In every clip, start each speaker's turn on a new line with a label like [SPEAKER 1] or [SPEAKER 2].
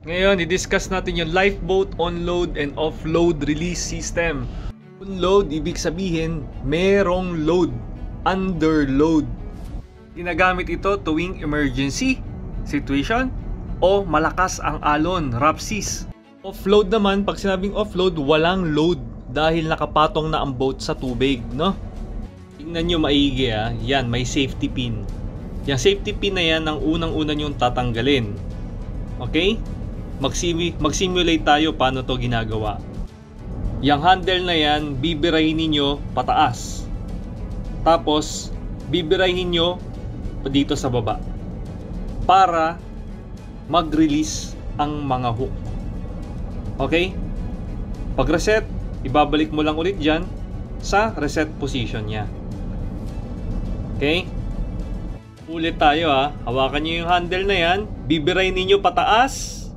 [SPEAKER 1] Ngayon, i-discuss natin yung lifeboat on-load and off-load release system. On-load, ibig sabihin, merong load, under-load. Ginagamit ito tuwing emergency situation o malakas ang alon, rough seas. Off-load naman, pag sinabing off-load, walang load dahil nakapatong na ang boat sa tubig, no? Tingnan nyo maigi yan, may safety pin. Yung safety pin na yan, ang unang-una nyong tatanggalin. Okay? Mag-simulate tayo paano to ginagawa. Yung handle na yan, bibirahin ninyo pataas. Tapos, bibirahin nyo dito sa baba. Para mag-release ang mga hook. Okay? Pag reset, ibabalik mo lang ulit dyan sa reset position nya. Okay? Ulit tayo Hawakan nyo yung handle na yan, bibirahin ninyo pataas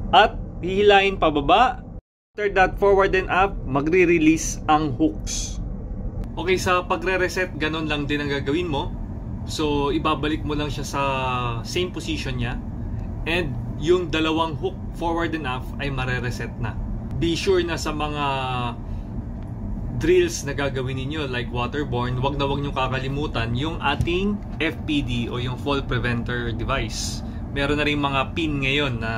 [SPEAKER 1] at hihilahin pababa. After that, forward and up, magre-release ang hooks. Okay, sa pagre-reset, ganun lang din ang gagawin mo. So, ibabalik mo lang siya sa same position niya. And yung dalawang hook, forward and up, ay mare-reset na. Be sure na sa mga drills na gagawin ninyo, like waterborne, wag na wag nyo kakalimutan yung ating FPD o yung fall preventer device. Meron na rin mga pin ngayon na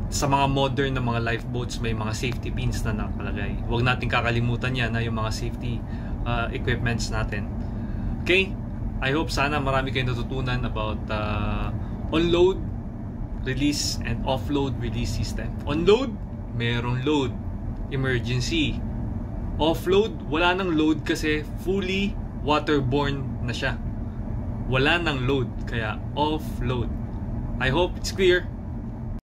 [SPEAKER 1] sa mga modern na mga lifeboats may mga safety pins na nakalagay. Huwag natin kakalimutan yan na yung mga safety equipments natin. Okay? I hope sana marami kayong natutunan about on-load, release, and off-load release system. On-load, merong load. Emergency. Off-load, wala nang load kasi fully waterborne na siya. Wala nang load, kaya off-load. I hope it's clear.